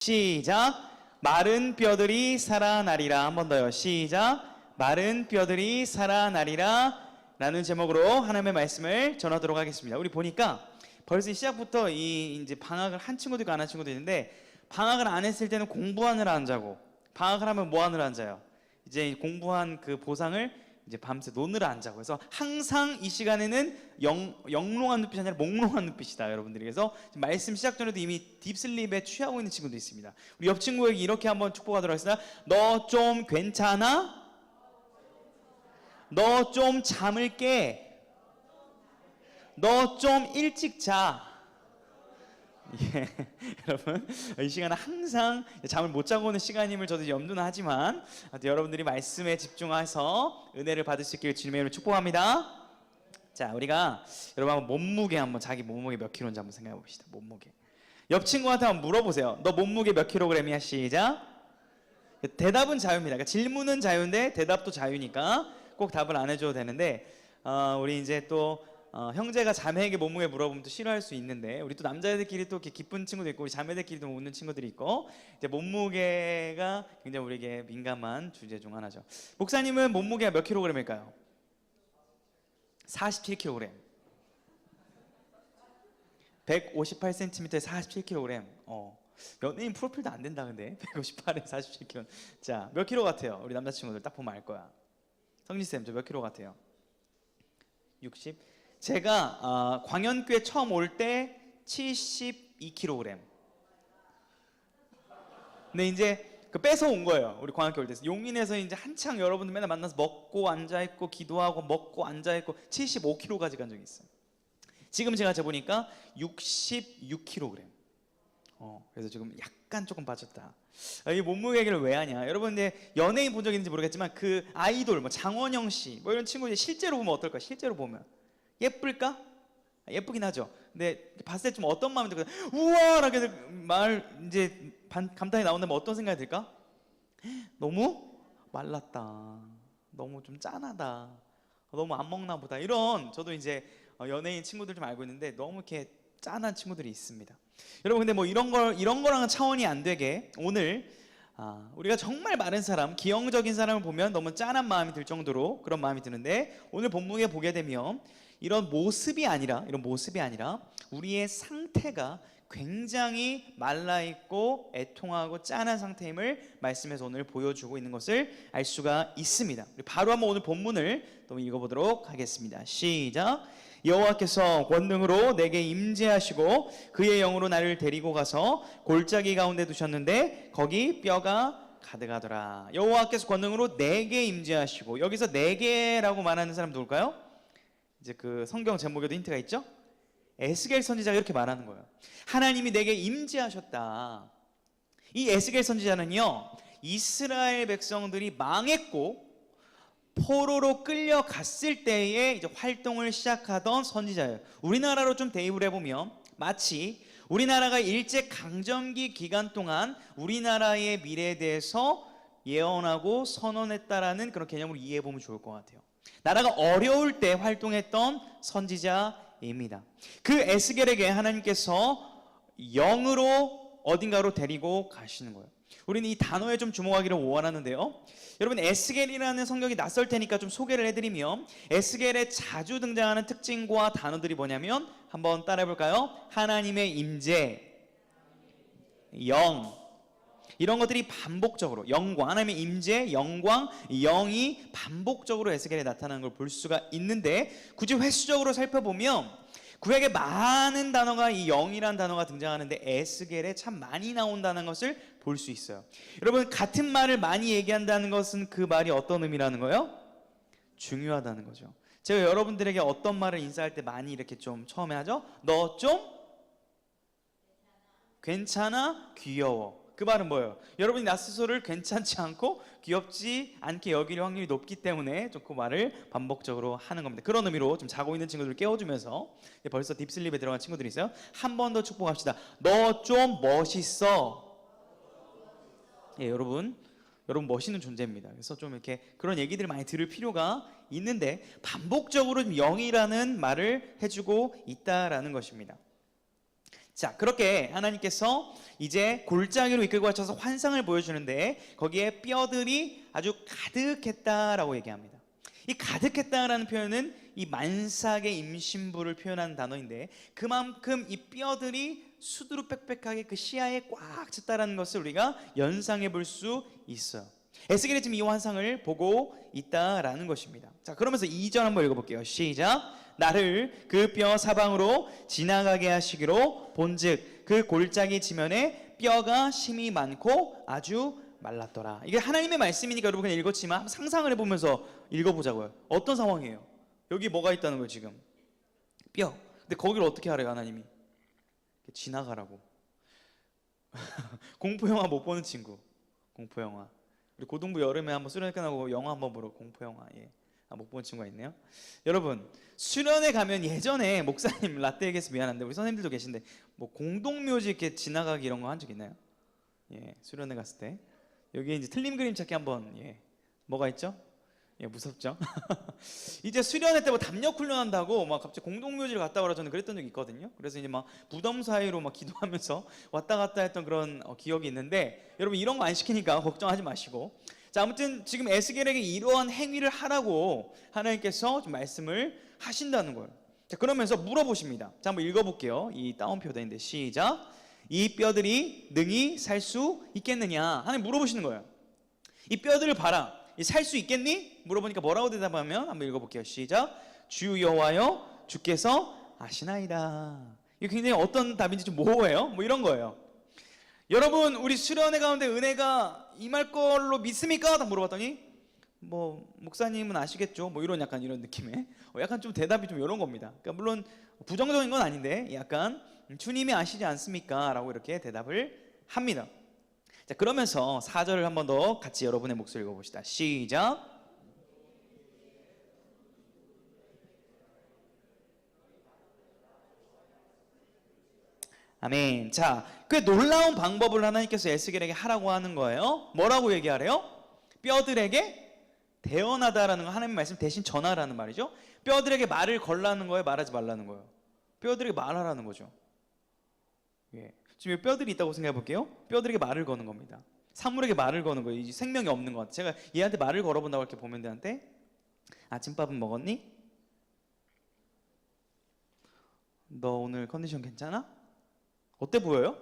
시작. 마른 뼈들이 살아나리라. 한 번 더요. 시작. 마른 뼈들이 살아나리라 라는 제목으로 하나님의 말씀을 전하도록 하겠습니다. 우리 보니까 벌써 시작부터 이제 방학을 한 친구도 있고 안 한 친구도 있는데, 방학을 안 했을 때는 공부하느라 안 자고, 방학을 하면 뭐 하느라 안 자요? 이제 공부한 그 보상을 이제 밤새 노느라 안 자고. 그래서 항상 이 시간에는 영롱한 눈빛이 아니라 몽롱한 눈빛이다, 여러분들이. 그래서 말씀 시작 전에도 이미 딥슬립에 취하고 있는 친구도 있습니다. 우리 옆 친구에게 이렇게 한번 축복하도록 하겠습니다. 너 좀 괜찮아? 너 좀 잠을 깨. 너 좀 일찍 자. 예, 여러분, 이 시간은 항상 잠을 못 자고 오는 시간임을 저도 염두는 하지만, 여러분들이 말씀에 집중해서 은혜를 받을 수 있기를 주님의 이름으로 축복합니다. 자, 우리가 여러분 한번 몸무게, 한번 자기 몸무게 몇 킬로인지 한번 생각해 봅시다. 몸무게. 옆 친구한테 한번 물어보세요. 너 몸무게 몇 킬로그램이야? 시작. 대답은 자유입니다. 그러니까 질문은 자유인데 대답도 자유니까 꼭 답을 안 해줘도 되는데, 우리 이제 또 형제가 자매에게 몸무게 물어보면 또 싫어할 수 있는데, 우리 또 남자애들끼리 또 이렇게 기쁜 친구도 있고, 우리 자매들끼리도 웃는 친구들이 있고, 이제 몸무게가 굉장히 우리에게 민감한 주제 중 하나죠. 목사님은 몸무게가 몇 킬로그램일까요? 47kg. 158cm에 47kg. 연예인 프로필도 안 된다 근데 158에 47kg. 자, 몇 킬로 같아요? 우리 남자친구들 딱 보면 알 거야. 성진쌤, 저 몇 킬로 같아요? 60? 제가 광연교회 처음 올 때 72kg. 근데 이제 그 뺏어온 거예요. 우리 광연교회 올 때. 용인에서 이제 한창 여러분들 맨날 만나서 먹고 앉아있고 기도하고 먹고 앉아있고 75kg까지 간 적이 있어요. 지금 제가 재보니까 66kg. 그래서 지금 약간 조금 빠졌다. 이 몸무게 얘기를 왜 하냐? 여러분, 근데 연예인 본 적 있는지 모르겠지만 그 아이돌, 뭐 장원영 씨, 뭐 이런 친구들 실제로 보면 어떨까? 실제로 보면 예쁠까? 예쁘긴 하죠. 근데 봤을 때 좀 어떤 마음이 들까? 우와라게 말 이제 감탄이 나온다면 어떤 생각이 들까? 너무 말랐다. 너무 좀 짠하다. 너무 안 먹나 보다. 이런, 저도 이제 연예인 친구들 좀 알고 있는데 너무 이렇게 짠한 친구들이 있습니다. 여러분, 근데 뭐 이런 거랑은 차원이 안 되게 오늘 우리가 정말 마른 사람, 기형적인 사람을 보면 너무 짠한 마음이 들 정도로 그런 마음이 드는데, 오늘 본문에 보게 되면 이런 모습이 아니라 우리의 상태가 굉장히 말라있고 애통하고 짠한 상태임을 말씀에서 오늘 보여주고 있는 것을 알 수가 있습니다. 바로 한번 오늘 본문을 또 읽어보도록 하겠습니다. 시작. 여호와께서 권능으로 내게 임재하시고 그의 영으로 나를 데리고 가서 골짜기 가운데 두셨는데 거기 뼈가 가득하더라. 여호와께서 권능으로 내게 임재하시고, 여기서 내게라고 말하는 사람 누굴까요? 이제 그 성경 제목에도 힌트가 있죠? 에스겔 선지자가 이렇게 말하는 거예요. 하나님이 내게 임재하셨다. 이 에스겔 선지자는요, 이스라엘 백성들이 망했고 포로로 끌려갔을 때에 이제 활동을 시작하던 선지자예요. 우리나라로 좀 대입을 해보면 마치 우리나라가 일제강점기 기간 동안 우리나라의 미래에 대해서 예언하고 선언했다라는 그런 개념으로 이해해보면 좋을 것 같아요. 나라가 어려울 때 활동했던 선지자입니다. 그 에스겔에게 하나님께서 영으로 어딘가로 데리고 가시는 거예요. 우리는 이 단어에 좀 주목하기를 원하는데요, 여러분, 에스겔이라는 성경이 낯설 테니까 좀 소개를 해드리면, 에스겔에 자주 등장하는 특징과 단어들이 뭐냐면 한번 따라해볼까요? 하나님의 임재, 영, 이런 것들이 반복적으로, 영광, 하나님의 임재, 영광, 영이 반복적으로 에스겔에 나타나는 걸 볼 수가 있는데, 굳이 횟수적으로 살펴보면 구약에 많은 단어가, 이 영이라는 단어가 등장하는데 에스겔에 참 많이 나온다는 것을 볼 수 있어요. 여러분, 같은 말을 많이 얘기한다는 것은 그 말이 어떤 의미라는 거예요? 중요하다는 거죠. 제가 여러분들에게 어떤 말을 인사할 때 많이 이렇게 좀 처음에 하죠? 너 좀 괜찮아? 귀여워. 그 말은 뭐예요? 여러분이 나 스스로를 괜찮지 않고 귀엽지 않게 여길 확률이 높기 때문에 좀 그 말을 반복적으로 하는 겁니다. 그런 의미로 좀 자고 있는 친구들을 깨워주면서, 벌써 딥슬립에 들어간 친구들이 있어요. 한 번 더 축복합시다. 너 좀 멋있어. 예, 여러분 멋있는 존재입니다. 그래서 좀 이렇게 그런 얘기들을 많이 들을 필요가 있는데, 반복적으로 영이라는 말을 해주고 있다라는 것입니다. 자, 그렇게 하나님께서 이제 골짜기로 이끌고 가셔서 환상을 보여주는데 거기에 뼈들이 아주 가득했다라고 얘기합니다. 이 가득했다라는 표현은 이 만삭의 임신부를 표현하는 단어인데 그만큼 이 뼈들이 수두룩 빽빽하게 그 시야에 꽉 찼다라는 것을 우리가 연상해 볼 수 있어요. 에스겔이 지금 이 환상을 보고 있다라는 것입니다. 자, 그러면서 2절 한번 읽어볼게요. 시작. 나를 그 뼈 사방으로 지나가게 하시기로 본즉 그 골짜기 지면에 뼈가 심이 많고 아주 말랐더라. 이게 하나님의 말씀이니까 여러분 그냥 읽었지만 상상을 해보면서 읽어보자고요. 어떤 상황이에요? 여기 뭐가 있다는 거예요 지금? 뼈. 근데 거기를 어떻게 하래요 하나님이? 지나가라고. 공포영화 못 보는 친구. 공포영화. 우리 고등부 여름에 한번 수련회 끝나고 영화 한번 보러 공포영화. 예. 못 본 친구가 있네요. 여러분 수련회 가면 예전에 목사님 라떼 얘기해서 미안한데 우리 선생님들도 계신데 뭐 공동묘지 이렇게 지나가기 이런 거 한 적 있나요? 예, 수련회 갔을 때 여기 이제 틀림 그림 찾기 한번 뭐가 있죠? 예, 무섭죠? 이제 수련회 때 뭐 담력 훈련한다고 막 갑자기 공동묘지를 갔다 오라 저는 그랬던 적이 있거든요. 그래서 이제 막 무덤 사이로 막 기도하면서 왔다 갔다 했던 그런 기억이 있는데 여러분 이런 거 안 시키니까 걱정하지 마시고 자 아무튼 지금 에스겔에게 이러한 행위를 하라고 하나님께서 좀 말씀을 하신다는 거예요. 자 그러면서 물어보십니다. 자 한번 읽어볼게요. 이 다운표대인데 시작. 이 뼈들이 능히 살 수 있겠느냐 하나님 물어보시는 거예요. 이 뼈들을 봐라. 살 수 있겠니? 물어보니까 뭐라고 대답하면 한번 읽어볼게요. 시작. 주 여호와여 주께서 아시나이다. 이게 굉장히 어떤 답인지 좀 모호해요. 뭐 이런 거예요. 여러분 우리 수련회 가운데 은혜가 임할 걸로 믿습니까? 딱 물어봤더니 뭐 목사님은 아시겠죠? 뭐 이런 약간 이런 느낌의 약간 좀 대답이 좀 이런 겁니다. 그러니까 물론 부정적인 건 아닌데 약간 주님이 아시지 않습니까? 라고 이렇게 대답을 합니다. 자 그러면서 4절을 한 번 더 같이 여러분의 목소리 읽어봅시다. 시작. 아멘. 자, 꽤 놀라운 방법을 하나님께서 에스겔에게 하라고 하는 거예요. 뭐라고 얘기하래요? 뼈들에게 대언하다라는 거 하나님 말씀 대신 전하라는 말이죠. 뼈들에게 말을 걸라는 거예요, 말하지 말라는 거예요? 뼈들에게 말하라는 거죠. 예. 지금 여기 뼈들이 있다고 생각해 볼게요. 뼈들에게 말을 거는 겁니다. 사물에게 말을 거는 거예요. 이 생명이 없는 것. 제가 얘한테 말을 걸어본다고 이렇게 보면 되한테 아침밥은 먹었니? 너 오늘 컨디션 괜찮아? 어때 보여요?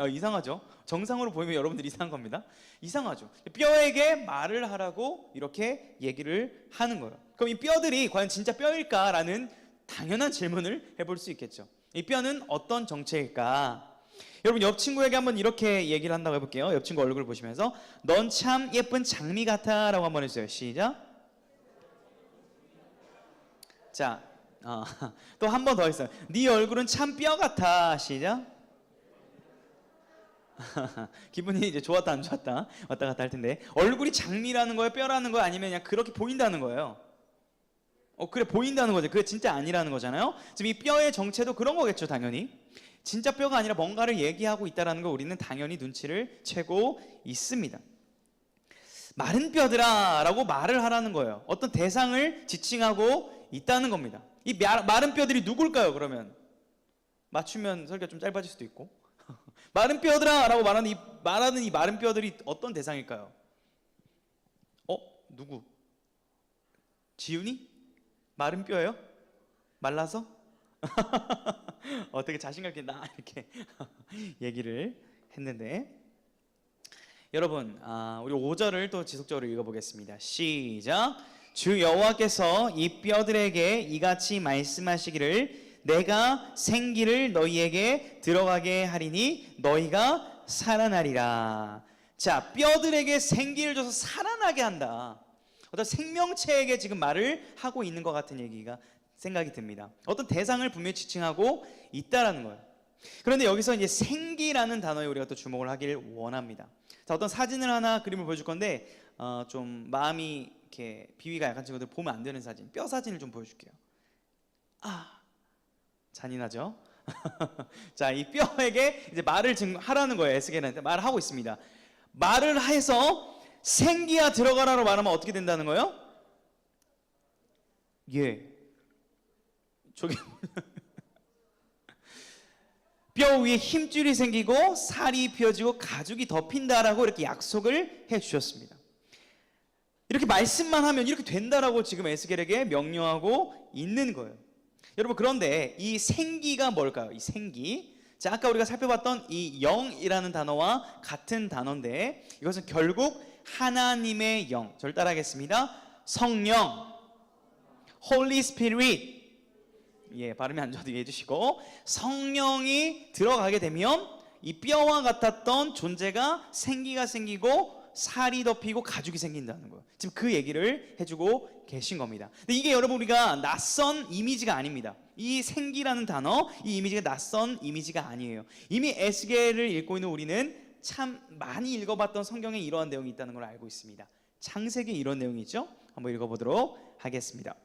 이상하죠? 정상으로 보이면 여러분들 이상한 겁니다. 이상하죠? 뼈에게 말을 하라고 이렇게 얘기를 하는 거예요. 그럼 이 뼈들이 과연 진짜 뼈일까라는 당연한 질문을 해볼 수 있겠죠. 이 뼈는 어떤 정체일까? 여러분 옆 친구에게 한번 이렇게 얘기를 한다고 해볼게요. 옆 친구 얼굴을 보시면서 넌 참 예쁜 장미 같아 라고 한번 해주세요. 시작. 자, 또 한 번 더 있어요. 네 얼굴은 참 뼈 같아. 시작. 기분이 이제 좋았다 안 좋았다 왔다 갔다 할 텐데 얼굴이 장미라는 거예요? 뼈라는 거예요? 아니면 그냥 그렇게 보인다는 거예요? 그래 보인다는 거죠. 그게 진짜 아니라는 거잖아요. 지금 이 뼈의 정체도 그런 거겠죠. 당연히 진짜 뼈가 아니라 뭔가를 얘기하고 있다는 거 우리는 당연히 눈치를 채고 있습니다. 마른 뼈들아 라고 말을 하라는 거예요. 어떤 대상을 지칭하고 있다는 겁니다. 이 마른 뼈들이 누굴까요? 그러면 맞추면 설교가 좀 짧아질 수도 있고 마른 뼈들아 라고 말하는 이 마른 뼈들이 어떤 대상일까요? 누구? 지훈이? 마른 뼈예요? 말라서? 되게 자신감 있게 나 이렇게 얘기를 했는데 여러분 우리 5절을 또 지속적으로 읽어보겠습니다. 시작. 주 여호와께서 이 뼈들에게 이같이 말씀하시기를 내가 생기를 너희에게 들어가게 하리니 너희가 살아나리라. 자, 뼈들에게 생기를 줘서 살아나게 한다. 어떤 생명체에게 지금 말을 하고 있는 것 같은 얘기가 생각이 듭니다. 어떤 대상을 분명히 지칭하고 있다라는 거예요. 그런데 여기서 이제 생기라는 단어에 우리가 또 주목을 하길 원합니다. 자, 어떤 사진을 하나 그림을 보여줄 건데 좀 마음이 이렇게 비위가 약한 친구들 보면 안 되는 사진, 뼈 사진을 좀 보여줄게요. 잔인하죠? 자, 이 뼈에게 이제 말을 하라는 거예요. 에스겔한테 말을 하고 있습니다. 말을 해서 생기야 들어가라로 말하면 어떻게 된다는 거예요? 예. 저기 뼈 위에 힘줄이 생기고 살이 펴지고 가죽이 덮인다라고 이렇게 약속을 해주셨습니다. 이렇게 말씀만 하면 이렇게 된다라고 지금 에스겔에게 명령하고 있는 거예요. 여러분, 그런데 이 생기가 뭘까요? 이 생기. 자, 아까 우리가 살펴봤던 이 영이라는 단어와 같은 단어인데, 이것은 결국 하나님의 영, 저를 따라하겠습니다. 성령, Holy Spirit. 예, 발음이 안 좋아도 이해해 주시고, 성령이 들어가게 되면 이 뼈와 같았던 존재가 생기가 생기고 살이 덮이고 가죽이 생긴다는 거예요. 지금 그 얘기를 해주고 계신 겁니다. 근데 이게 여러분, 우리가 낯선 이미지가 아닙니다. 이 생기라는 단어, 이 이미지가 낯선 이미지가 아니에요. 이미 에스겔을 읽고 있는 우리는 참 많이 읽어봤던 성경에 이러한 내용이 있다는 걸 알고 있습니다. 창세기에 이런 내용이 있죠. 한번 읽어보도록 하겠습니다.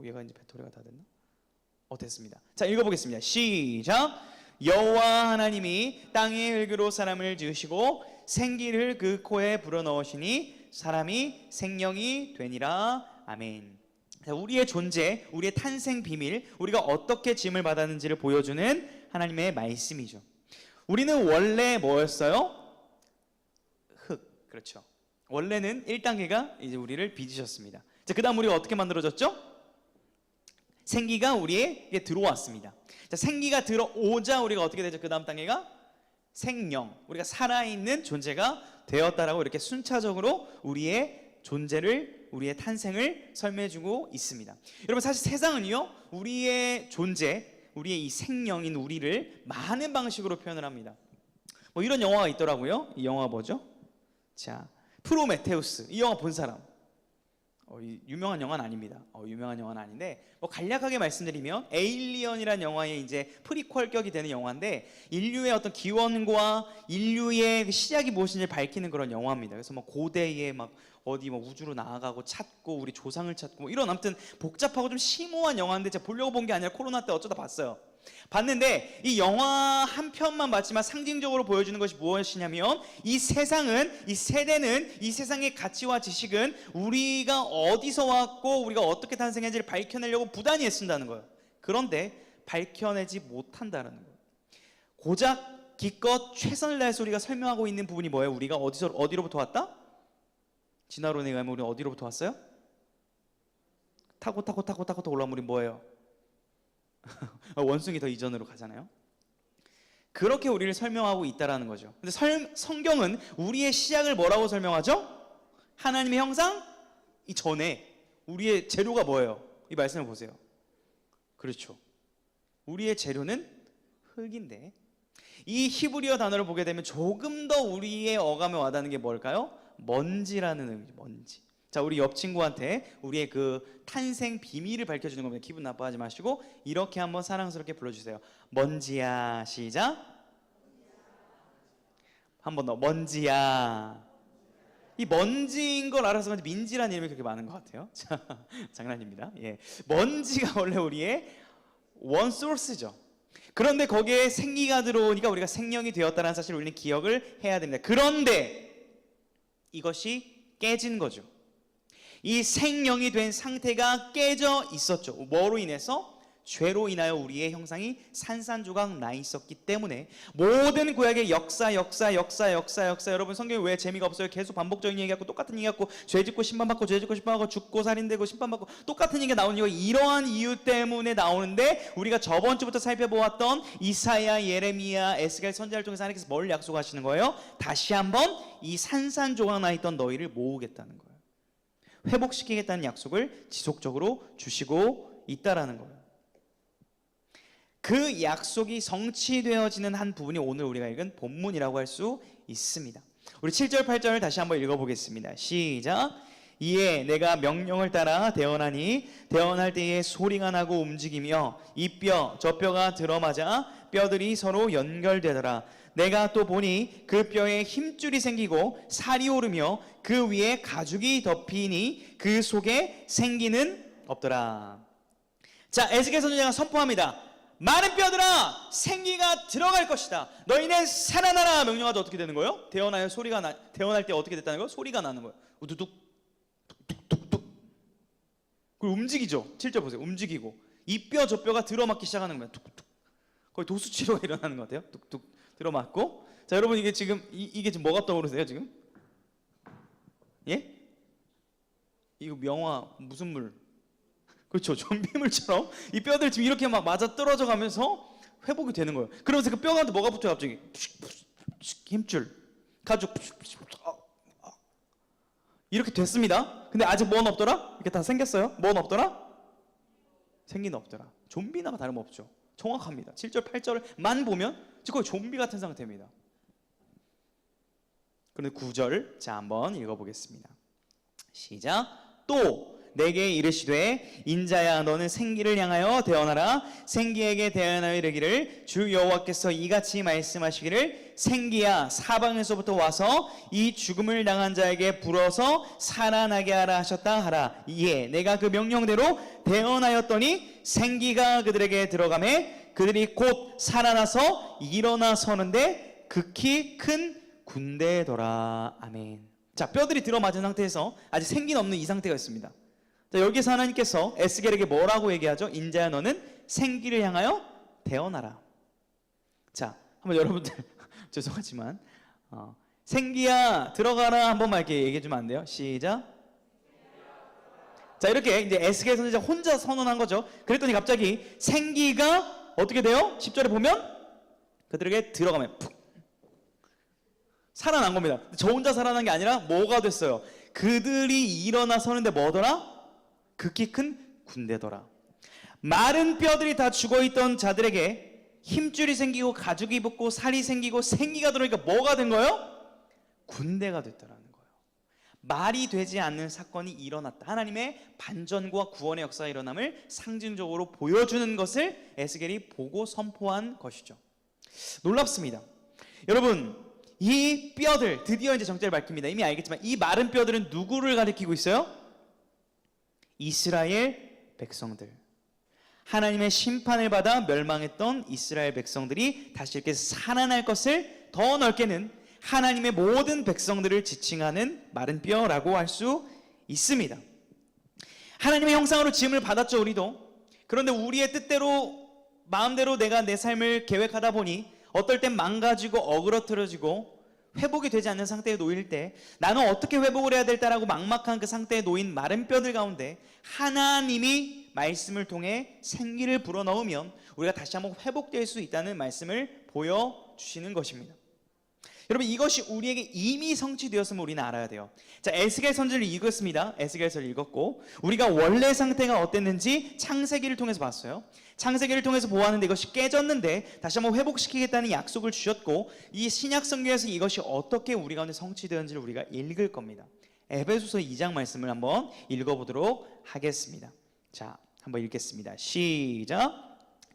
얘가 이제 배터리가 다 됐나? 됐습니다. 자, 읽어보겠습니다. 시작. 여호와 하나님이 땅의 흙으로 사람을 지으시고 생기를 그 코에 불어넣으시니 사람이 생명이 되니라. 아멘. 자, 우리의 존재, 우리의 탄생 비밀, 우리가 어떻게 지음을 받았는지를 보여주는 하나님의 말씀이죠. 우리는 원래 뭐였어요? 흙. 그렇죠. 원래는 1단계가 이제 우리를 빚으셨습니다. 자, 그 다음 우리가 어떻게 만들어졌죠? 생기가 우리에게 들어왔습니다. 자, 생기가 들어오자 우리가 어떻게 되죠? 그 다음 단계가 생명, 우리가 살아있는 존재가 되었다라고 이렇게 순차적으로 우리의 존재를, 우리의 탄생을 설명해주고 있습니다. 여러분, 사실 세상은요, 우리의 존재, 우리의 이 생명인 우리를 많은 방식으로 표현을 합니다. 뭐 이런 영화가 있더라고요. 이 영화 뭐죠? 자, 프로메테우스. 이 영화 본 사람? 유명한 영화는 아닙니다. 유명한 영화는 아닌데, 뭐 간략하게 말씀드리면 에일리언이라는 영화의 이제 프리퀄격이 되는 영화인데, 인류의 어떤 기원과 인류의 그 시작이 무엇인지 밝히는 그런 영화입니다. 그래서 뭐 고대에 막 어디 뭐 우주로 나아가고 찾고 우리 조상을 찾고 뭐 이런 아무튼 복잡하고 좀 심오한 영화인데, 제가 보려고 본 게 아니라 코로나 때 어쩌다 봤어요. 봤는데 이 영화 한 편만 봤지만 상징적으로 보여주는 것이 무엇이냐면, 이 세상은, 이 세대는, 이 세상의 가치와 지식은 우리가 어디서 왔고 우리가 어떻게 탄생했는지를 밝혀내려고 부단히 애쓴다는 거예요. 그런데 밝혀내지 못한다는 거예요. 고작 기껏 최선을 다해서 우리가 설명하고 있는 부분이 뭐예요? 우리가 어디로부터 왔다? 진화론에 의하면 우리는 어디로부터 왔어요? 타고 올라오면 우리 뭐예요? 원숭이 더 이전으로 가잖아요. 그렇게 우리를 설명하고 있다라는 거죠. 근데 성경은 우리의 시작을 뭐라고 설명하죠? 하나님의 형상 이전에 우리의 재료가 뭐예요? 이 말씀을 보세요. 그렇죠. 우리의 재료는 흙인데, 이 히브리어 단어를 보게 되면 조금 더 우리의 어감에 와닿는 게 뭘까요? 먼지라는 의미죠. 먼지. 자, 우리 옆 친구한테 우리의 그 탄생 비밀을 밝혀주는 겁니다. 기분 나빠하지 마시고 이렇게 한번 사랑스럽게 불러주세요. 먼지야. 시작. 한 번 더. 먼지야. 이 먼지인 걸 알아서 그런지 민지라는 이름이 그렇게 많은 것 같아요. 자, 장난입니다. 예, 먼지가 원래 우리의 원 소스죠. 그런데 거기에 생기가 들어오니까 우리가 생명이 되었다는 사실을 우리는 기억을 해야 됩니다. 그런데 이것이 깨진 거죠. 이 생명이 된 상태가 깨져 있었죠. 뭐로 인해서? 죄로 인하여 우리의 형상이 산산조각 나 있었기 때문에 모든 구약의 역사 여러분, 성경이 왜 재미가 없어요? 계속 반복적인 얘기하고 똑같은 얘기하고 죄짓고 심판받고 죄짓고 심판하고 죽고 살인되고 심판받고 똑같은 얘기가 나오는 이유가 이러한 이유 때문에 나오는데, 우리가 저번 주부터 살펴보았던 이사야, 예레미야, 에스겔 선지자를 통해서 하나님께서 뭘 약속하시는 거예요? 다시 한번 이 산산조각 나 있던 너희를 모으겠다는 거예요. 회복시키겠다는 약속을 지속적으로 주시고 있다라는 거예요. 그 약속이 성취되어지는 한 부분이 오늘 우리가 읽은 본문이라고 할 수 있습니다. 우리 7절 8절을 다시 한번 읽어보겠습니다. 시작. 이에 내가 명령을 따라 대언하니 대언할 때에 소리가 나고 움직이며 이 뼈 저 뼈가 들어맞아 뼈들이 서로 연결되더라. 내가 또 보니 그 뼈에 힘줄이 생기고 살이 오르며 그 위에 가죽이 덮이니 그 속에 생기는 없더라. 자, 에스겔 선지자가 선포합니다. 많은 뼈들아, 생기가 들어갈 것이다. 너희는 살아나라. 명령하자. 어떻게 되는 거예요? 대언할 때 어떻게 됐다는 거예요? 소리가 나는 거예요. 우두둑 뚝뚝뚝뚝. 그리고 움직이죠. 7절 보세요. 움직이고. 이 뼈 저 뼈가 들어맞기 시작하는 거예요. 툭툭. 거의 도수치료가 일어나는 것 같아요. 툭툭 들어맞고. 자, 여러분 이게 지금 이게 지금 뭐가 떠오르세요 지금? 예? 이거 명화 무슨 물? 그렇죠. 좀비물처럼 이 뼈들 지금 이렇게 막 맞아 떨어져 가면서 회복이 되는 거예요. 그러면서 그 뼈가한테 뭐가 붙어요 갑자기? 힘줄. 가죽. 이렇게 됐습니다. 근데 아직 뭐는 없더라? 이렇게 다 생겼어요. 뭐는 없더라? 생긴 없더라. 좀비나 다름없죠. 정확합니다. 7절 8절만 보면 거의 좀비 같은 상태입니다. 그런데 9절 자 한번 읽어보겠습니다. 시작. 또 내게 이르시되 인자야 너는 생기를 향하여 대언하라. 생기에게 대언하여 이르기를 주 여호와께서 이같이 말씀하시기를 생기야 사방에서부터 와서 이 죽음을 당한 자에게 불어서 살아나게 하라 하셨다 하라. 이에 내가 그 명령대로 대언하였더니 생기가 그들에게 들어가매 그들이 곧 살아나서 일어나 서는데 극히 큰 군대더라. 아멘. 자, 뼈들이 들어맞은 상태에서 아직 생기는 없는 이 상태가 있습니다. 자, 여기서 하나님께서 에스겔에게 뭐라고 얘기하죠? 인자야 너는 생기를 향하여 대언하라. 자, 한번 여러분들 죄송하지만 생기야 들어가라 한 번만 이렇게 얘기해 주면 안 돼요? 시작. 자, 이렇게 이제 에스겔 선지자가 혼자 선언한 거죠. 그랬더니 갑자기 생기가 어떻게 돼요? 10절에 보면 그들에게 들어가면 푹 살아난 겁니다. 저 혼자 살아난 게 아니라 뭐가 됐어요? 그들이 일어나 서는데 뭐더라? 극히 큰 군대더라. 마른 뼈들이 다 죽어있던 자들에게 힘줄이 생기고 가죽이 붙고 살이 생기고 생기가 들어오니까 뭐가 된 거예요? 군대가 됐다라는 거예요. 말이 되지 않는 사건이 일어났다. 하나님의 반전과 구원의 역사가 일어남을 상징적으로 보여주는 것을 에스겔이 보고 선포한 것이죠. 놀랍습니다. 여러분, 이 뼈들 드디어 이제 정체를 밝힙니다. 이미 알겠지만 이 마른 뼈들은 누구를 가리키고 있어요? 이스라엘 백성들. 하나님의 심판을 받아 멸망했던 이스라엘 백성들이 다시 이렇게 살아날 것을 더 넓게는 하나님의 모든 백성들을 지칭하는 마른 뼈라고 할 수 있습니다. 하나님의 형상으로 지음을 받았죠, 우리도. 그런데 우리의 뜻대로 마음대로 내가 내 삶을 계획하다 보니 어떨 땐 망가지고 어그러뜨려지고 회복이 되지 않는 상태에 놓일 때 나는 어떻게 회복을 해야 될까라고 막막한 그 상태에 놓인 마른 뼈들 가운데 하나님이 말씀을 통해 생기를 불어넣으면 우리가 다시 한번 회복될 수 있다는 말씀을 보여주시는 것입니다. 여러분, 이것이 우리에게 이미 성취되었음을 우리는 알아야 돼요. 자, 에스겔 선지를 읽었습니다. 에스겔서를 읽었고 우리가 원래 상태가 어땠는지 창세기를 통해서 봤어요. 창세기를 통해서 보았는데 이것이 깨졌는데 다시 한번 회복시키겠다는 약속을 주셨고 이 신약 성경에서 이것이 어떻게 우리 가운데 성취되었는지를 우리가 읽을 겁니다. 에베소서 2장 말씀을 한번 읽어보도록 하겠습니다. 자, 한번 읽겠습니다. 시작.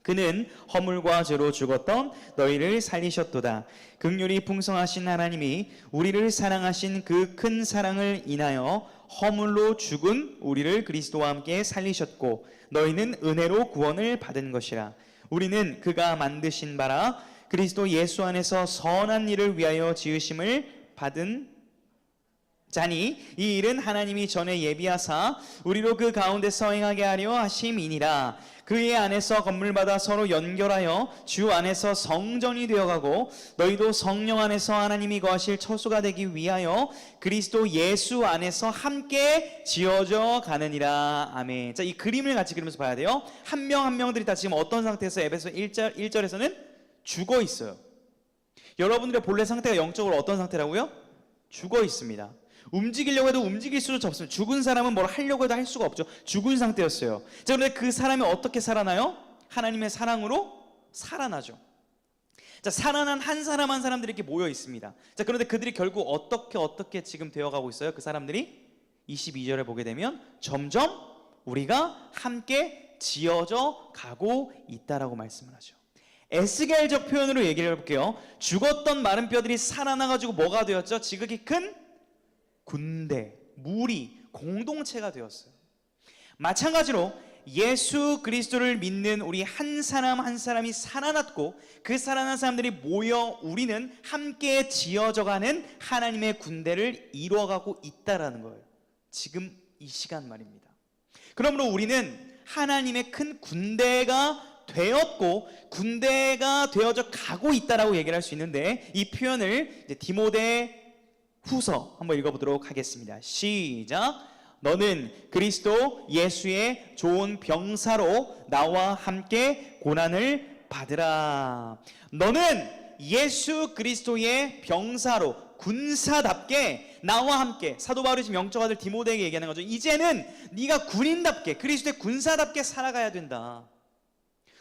그는 허물과 죄로 죽었던 너희를 살리셨도다. 긍휼이 풍성하신 하나님이 우리를 사랑하신 그 큰 사랑을 인하여 허물로 죽은 우리를 그리스도와 함께 살리셨고 너희는 은혜로 구원을 받은 것이라. 우리는 그가 만드신 바라 그리스도 예수 안에서 선한 일을 위하여 지으심을 받은 자니 이 일은 하나님이 전에 예비하사 우리로 그 가운데서 행하게 하려 하심이니라. 그의 안에서 건물마다 서로 연결하여 주 안에서 성전이 되어가고 너희도 성령 안에서 하나님이 거하실 처소가 되기 위하여 그리스도 예수 안에서 함께 지어져 가느니라. 아멘. 자, 이 그림을 같이 그리면서 봐야 돼요. 한 명 한 명들이 다 지금 어떤 상태에서 에베소 1절에서는 죽어 있어요. 여러분들의 본래 상태가 영적으로 어떤 상태라고요? 죽어 있습니다. 움직이려고 해도 움직일 수도 없습니다. 죽은 사람은 뭘 하려고 해도 할 수가 없죠. 죽은 상태였어요. 자, 그런데 그 사람이 어떻게 살아나요? 하나님의 사랑으로 살아나죠. 자, 살아난 한 사람 한 사람들이 이렇게 모여 있습니다. 자, 그런데 그들이 결국 어떻게 지금 되어가고 있어요? 그 사람들이 22절에 보게 되면 점점 우리가 함께 지어져 가고 있다라고 말씀을 하죠. 에스겔적 표현으로 얘기를 해볼게요. 죽었던 마른 뼈들이 살아나가지고 뭐가 되었죠? 지극히 큰 군대, 무리, 공동체가 되었어요. 마찬가지로 예수 그리스도를 믿는 우리 한 사람 한 사람이 살아났고 그 살아난 사람들이 모여 우리는 함께 지어져가는 하나님의 군대를 이루어가고 있다라는 거예요. 지금 이 시간 말입니다. 그러므로 우리는 하나님의 큰 군대가 되었고 군대가 되어져 가고 있다라고 얘기를 할 수 있는데, 이 표현을 이제 디모데 후서 한번 읽어보도록 하겠습니다. 시작. 너는 그리스도 예수의 좋은 병사로 나와 함께 고난을 받으라. 너는 예수 그리스도의 병사로 군사답게 나와 함께, 사도 바울이 지금 영적 아들 디모데에게 얘기하는 거죠. 이제는 네가 군인답게 그리스도의 군사답게 살아가야 된다.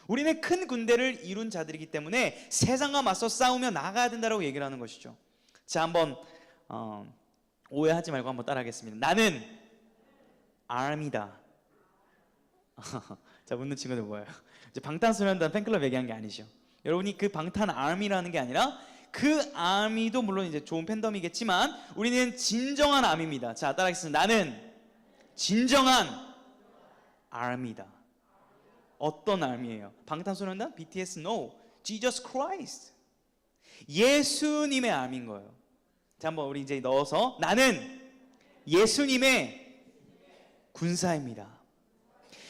우리는 큰 군대를 이룬 자들이기 때문에 세상과 맞서 싸우며 나가야 된다고 얘기를 하는 것이죠. 자, 한번 오해하지 말고 한번 따라하겠습니다. 나는 아미다. 자, 묻는 친구들 뭐예요? 이제 방탄소년단 팬클럽 얘기한 게 아니죠. 여러분이 그 방탄 아미라는 게 아니라, 그 아미도 물론 이제 좋은 팬덤이겠지만 우리는 진정한 아미입니다. 자, 따라하겠습니다. 나는 진정한 아미다. 어떤 아미예요? 방탄소년단? BTS? No. Jesus Christ. 예수님의 아미인 거예요. 자, 한번 우리 이제 넣어서, 나는 예수님의 군사입니다.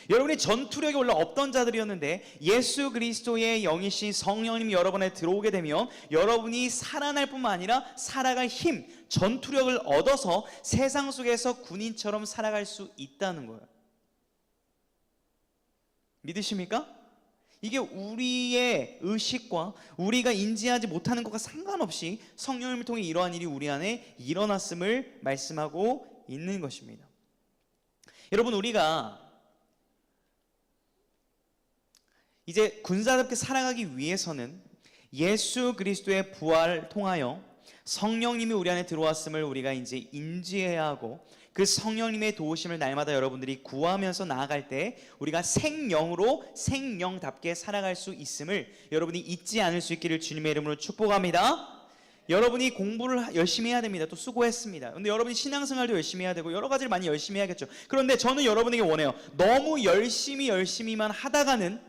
여러분이 전투력이 원래 없던 자들이었는데 예수 그리스도의 영이신 성령님이 여러분에 들어오게 되면 여러분이 살아날 뿐만 아니라 살아갈 힘, 전투력을 얻어서 세상 속에서 군인처럼 살아갈 수 있다는 거예요. 믿으십니까? 이게 우리의 의식과 우리가 인지하지 못하는 것과 상관없이 성령님을 통해 이러한 일이 우리 안에 일어났음을 말씀하고 있는 것입니다. 여러분, 우리가 이제 군사답게 살아가기 위해서는 예수 그리스도의 부활을 통하여 성령님이 우리 안에 들어왔음을 우리가 이제 인지해야 하고, 그 성령님의 도우심을 날마다 여러분들이 구하면서 나아갈 때 우리가 생명으로 생명답게 살아갈 수 있음을 여러분이 잊지 않을 수 있기를 주님의 이름으로 축복합니다. 여러분이 공부를 열심히 해야 됩니다. 또 수고했습니다. 근데 여러분이 신앙생활도 열심히 해야 되고 여러 가지를 많이 열심히 해야겠죠. 그런데 저는 여러분에게 원해요. 너무 열심히만 하다가는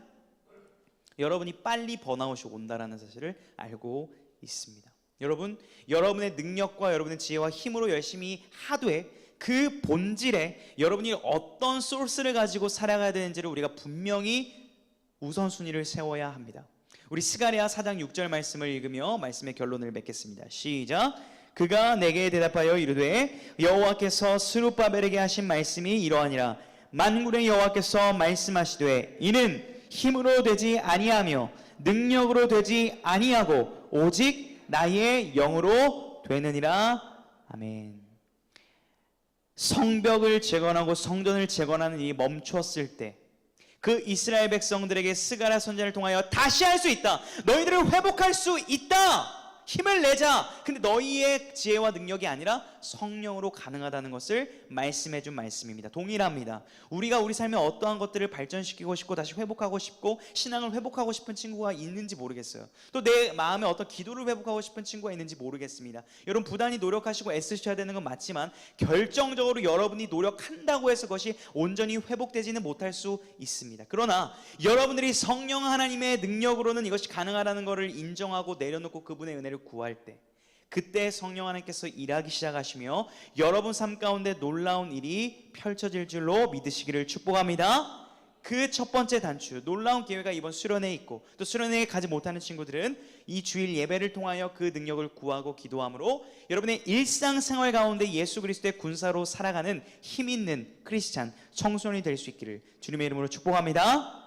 여러분이 빨리 번아웃이 온다라는 사실을 알고 있습니다. 여러분, 여러분의 능력과 여러분의 지혜와 힘으로 열심히 하되 그 본질에 여러분이 어떤 소스를 가지고 살아가야 되는지를 우리가 분명히 우선순위를 세워야 합니다. 우리 스가랴 4장 6절 말씀을 읽으며 말씀의 결론을 맺겠습니다. 시작. 그가 내게 대답하여 이르되 여호와께서 스룹바벨에게 하신 말씀이 이러하니라. 만군의 여호와께서 말씀하시되 이는 힘으로 되지 아니하며 능력으로 되지 아니하고 오직 나의 영으로 되느니라. 아멘. 성벽을 재건하고 성전을 재건하는 일이 멈췄을 때 그 이스라엘 백성들에게 스가랴 선지자를 통하여 다시 할 수 있다. 너희들을 회복할 수 있다. 힘을 내자. 근데 너희의 지혜와 능력이 아니라 성령으로 가능하다는 것을 말씀해 준 말씀입니다. 동일합니다. 우리가 우리 삶에 어떠한 것들을 발전시키고 싶고 다시 회복하고 싶고 신앙을 회복하고 싶은 친구가 있는지 모르겠어요. 또 내 마음에 어떤 기도를 회복하고 싶은 친구가 있는지 모르겠습니다. 여러분, 부단히 노력하시고 애쓰셔야 되는 건 맞지만 결정적으로 여러분이 노력한다고 해서 그것이 온전히 회복되지는 못할 수 있습니다. 그러나 여러분들이 성령 하나님의 능력으로는 이것이 가능하다는 것을 인정하고 내려놓고 그분의 은혜를 구할 때, 그때 성령 하나님께서 일하기 시작하시며 여러분 삶 가운데 놀라운 일이 펼쳐질 줄로 믿으시기를 축복합니다. 그 첫 번째 단추, 놀라운 기회가 이번 수련회에 있고, 또 수련회에 가지 못하는 친구들은 이 주일 예배를 통하여 그 능력을 구하고 기도함으로 여러분의 일상생활 가운데 예수 그리스도의 군사로 살아가는 힘 있는 크리스찬 청소년이 될 수 있기를 주님의 이름으로 축복합니다.